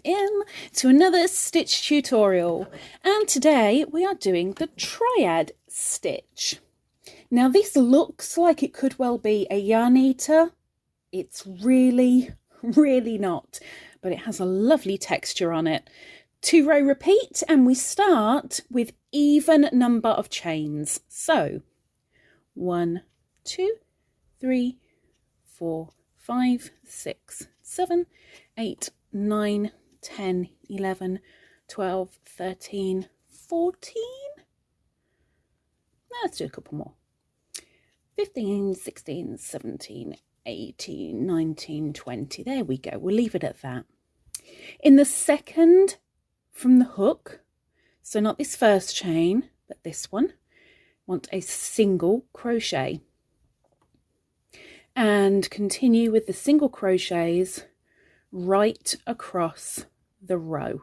in to another stitch tutorial, and today we are doing the triad stitch. Now this looks like it could well be a yarn eater. It's really not, but it has a lovely texture on it. 2-row repeat, and we start with even number of chains. So 1, 2, 3, 4, 5, 6, 7, 8, 9, 10, 11, 12, 13, 14. Let's do a couple more. 15, 16, 17, 18, 19, 20. There we go. We'll leave it at that. In the second from the hook, so not this first chain, but this one, want a single crochet. And continue with the single crochets right across the row.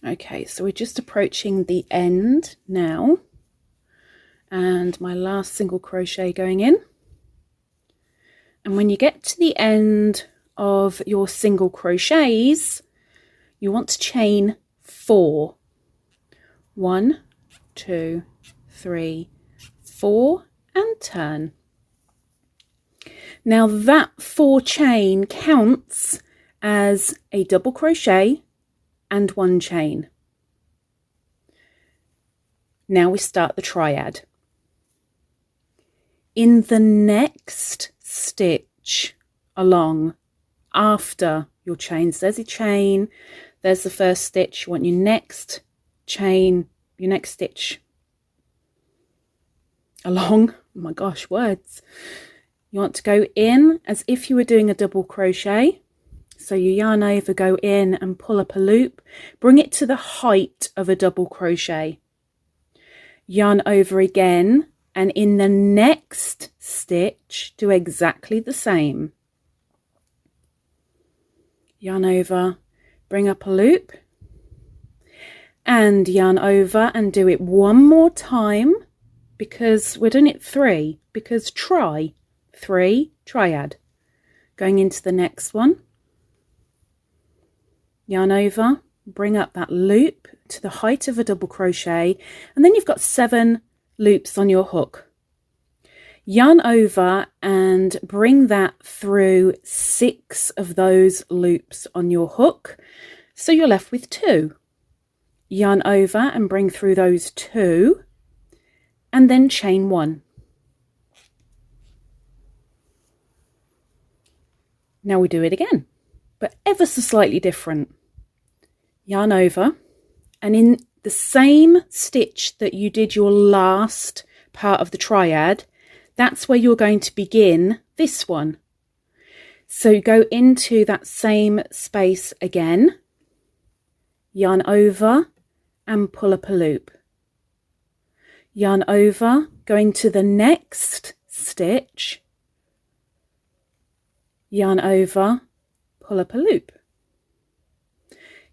Okay, so we're just approaching the end now, and my last single crochet going in. And when you get to the end of your single crochets, you want to chain 4. 1, 2, 3, 4, and turn. Now that 4 chain counts as a double crochet and 1 chain. Now we start the triad. In the next stitch along after your chains, there's a chain, there's the first stitch. You want your next chain, your next stitch along. Oh my gosh, words. You want to go in as if you were doing a double crochet. So you yarn over, go in and pull up a loop, bring it to the height of a double crochet, yarn over again, and in the next stitch do exactly the same. Yarn over, bring up a loop, and yarn over and do it one more time, because we're doing it 3, because try 3 triad. Going into the next one, yarn over, bring up that loop to the height of a double crochet, and then you've got 7 loops on your hook. Yarn over and bring that through 6 of those loops on your hook, so you're left with 2. Yarn over and bring through those 2, and then chain 1. Now we do it again, but ever so slightly different. Yarn over, and in the same stitch that you did your last part of the triad, that's where you're going to begin this one. So go into that same space again, yarn over and pull up a loop. Yarn over, go into the next stitch, yarn over, pull up a loop.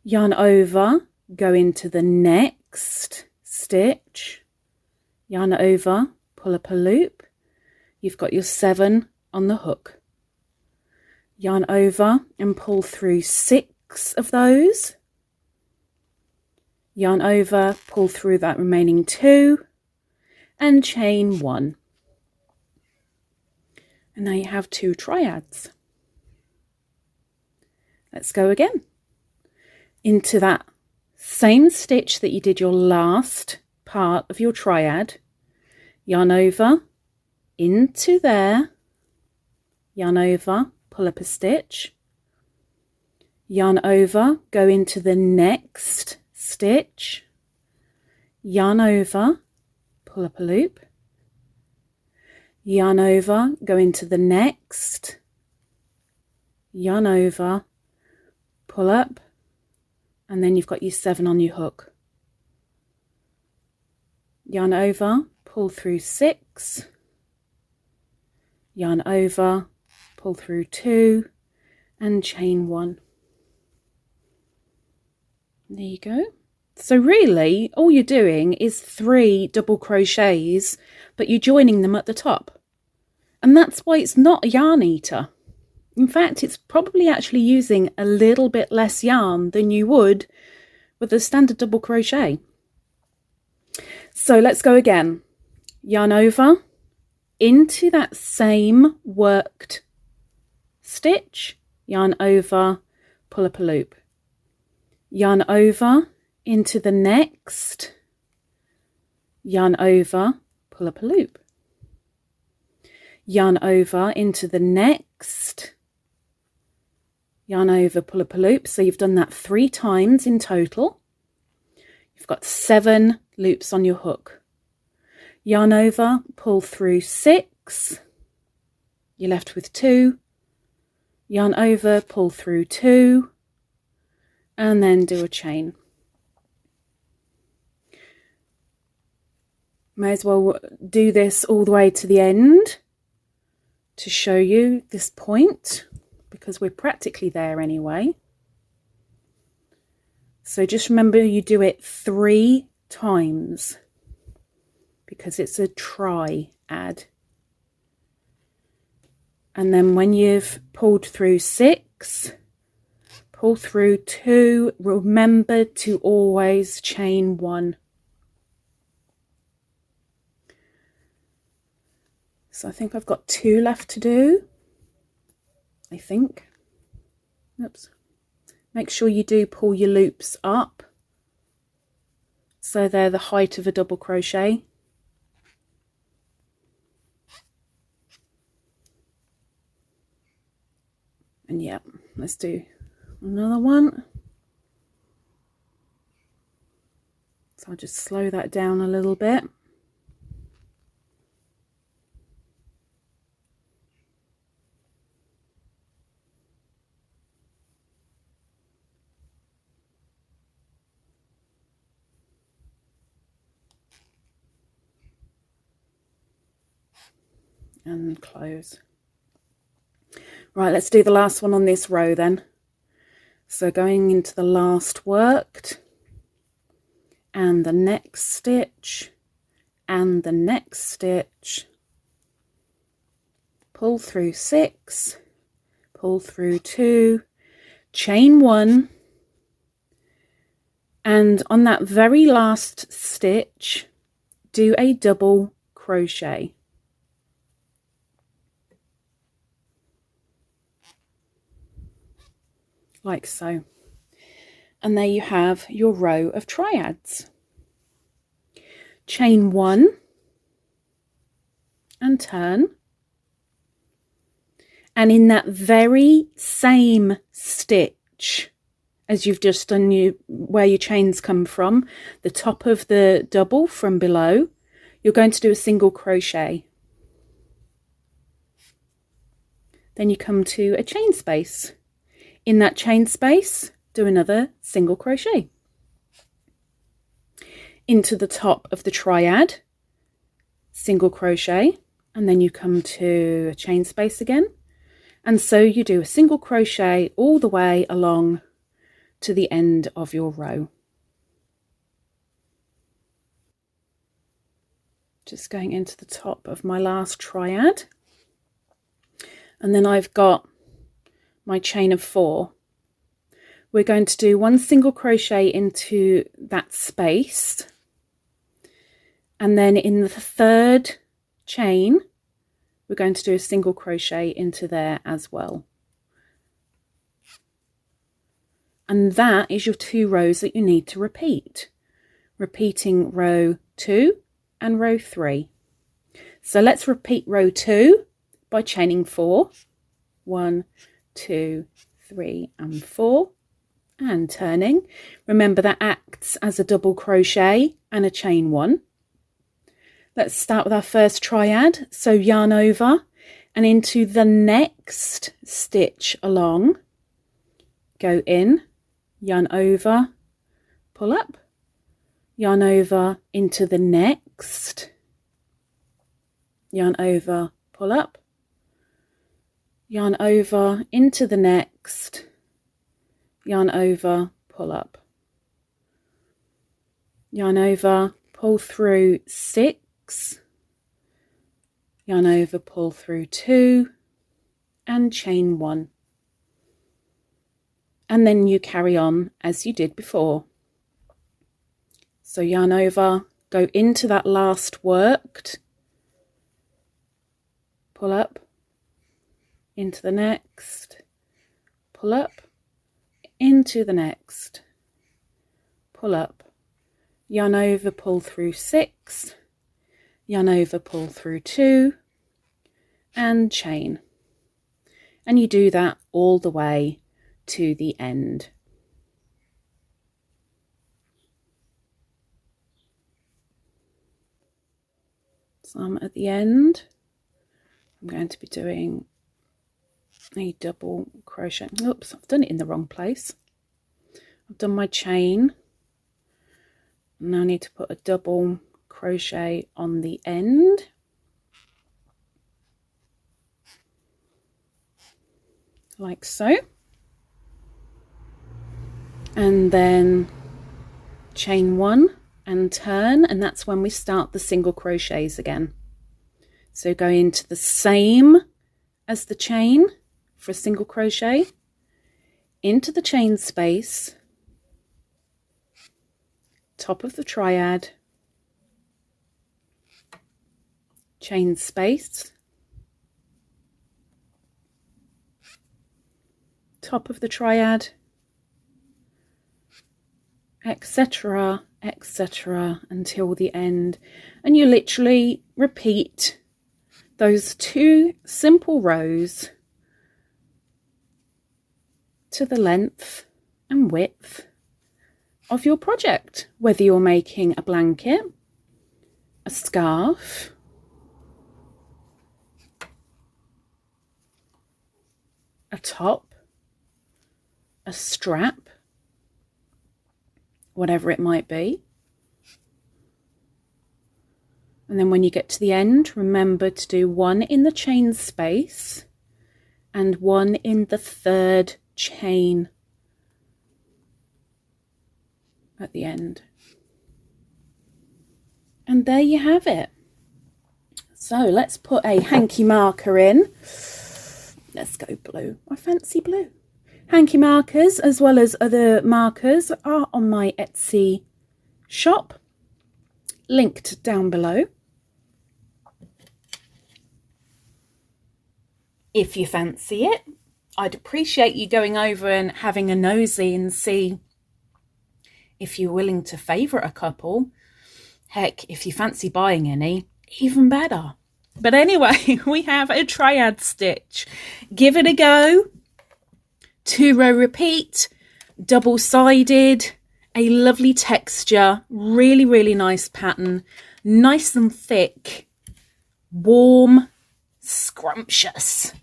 Yarn over, go into the next stitch, yarn over, pull up a loop. You've got your 7 on the hook. Yarn over and pull through 6 of those. Yarn over, pull through that remaining 2, and chain 1. And now you have 2 triads. Let's go again. Into that same stitch that you did your last part of your triad, yarn over, into there, yarn over, pull up a stitch, yarn over, go into the next stitch, yarn over, pull up a loop, yarn over, go into the next, yarn over, pull up, and then you've got your 7 on your hook. Yarn over, pull through 6, yarn over, pull through 2, and chain 1. There you go. So really all you're doing is 3 double crochets, but you're joining them at the top. And that's why it's not a yarn eater. In fact, it's probably actually using a little bit less yarn than you would with a standard double crochet. So let's go again. Yarn over into that same worked stitch, yarn over, pull up a loop. Yarn over into the next, yarn over, pull up a loop. Yarn over into the next, yarn over, pull up a loop. So you've done that 3 times in total. You've got 7 loops on your hook. Yarn over, pull through 6, you're left with 2, yarn over, pull through 2, and then do a chain. May as well do this all the way to the end to show you this point, because we're practically there anyway. So just remember, you do it 3 times because it's a triad. And then when you've pulled through 6, pull through 2, remember to always chain 1. So I think I've got 2 left to do, I think. Oops. Make sure you do pull your loops up so they're the height of a double crochet. And yeah, let's do another one. So I'll just slow that down a little bit. And close. Right, let's do the last one on this row then. So going into the last worked, and the next stitch, and the next stitch, pull through 6, pull through 2, chain 1, and on that very last stitch, do a double crochet. Like so. And there you have your row of triads. Chain 1 and turn. And in that very same stitch as you've just done, where your chains come from, the top of the double from below, you're going to do a single crochet. Then you come to a chain space. In that chain space, do another single crochet. Into the top of the triad, single crochet, and then you come to a chain space again. And so you do a single crochet all the way along to the end of your row. Just going into the top of my last triad. And then I've got my chain of 4. We're going to do 1 single crochet into that space, and then in the 3rd chain we're going to do a single crochet into there as well. And that is your 2 rows that you need to repeat, repeating row 2 and row 3. So let's repeat row 2 by chaining 4. 1, 2, 3 and 4, and turning. Remember, that acts as a double crochet and a chain 1. Let's start with our first triad. So yarn over and into the next stitch along, go in, yarn over, pull up, yarn over into the next, yarn over, pull up, yarn over into the next, yarn over, pull up, yarn over, pull through 6, yarn over, pull through 2 and chain 1. And then you carry on as you did before. So yarn over, go into that last worked, pull up, into the next, pull up, into the next, pull up, yarn over, pull through 6, yarn over, pull through 2 and chain. And you do that all the way to the end. So I'm at the end. I'm going to be doing a double crochet. Oops, I've done it in the wrong place. I've done my chain. Now I need to put a double crochet on the end. Like so. And then chain 1 and turn, and that's when we start the single crochets again. So go into the same as the chain for a single crochet, into the chain space, top of the triad, chain space, top of the triad, etc., etc. until the end. And you literally repeat those 2 simple rows to the length and width of your project, whether you're making a blanket, a scarf, a top, a strap, whatever it might be. And then when you get to the end, remember to do 1 in the chain space and 1 in the 3rd chain at the end. And there you have it. So let's put a hanky marker in. Let's go blue. I fancy blue. Hanky markers, as well as other markers, are on my Etsy shop, linked down below. If you fancy it, I'd appreciate you going over and having a nosy and see if you're willing to favourite a couple. Heck, if you fancy buying any, even better. But anyway, we have a triad stitch. Give it a go. 2-row repeat, double-sided, a lovely texture, really, really nice pattern, nice and thick, warm, scrumptious.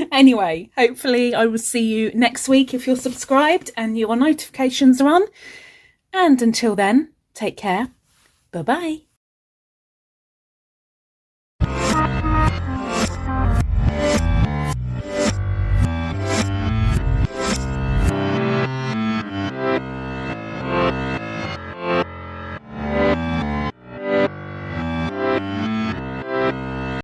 Anyway, hopefully I will see you next week if you're subscribed and your notifications are on. And until then, take care. Bye-bye.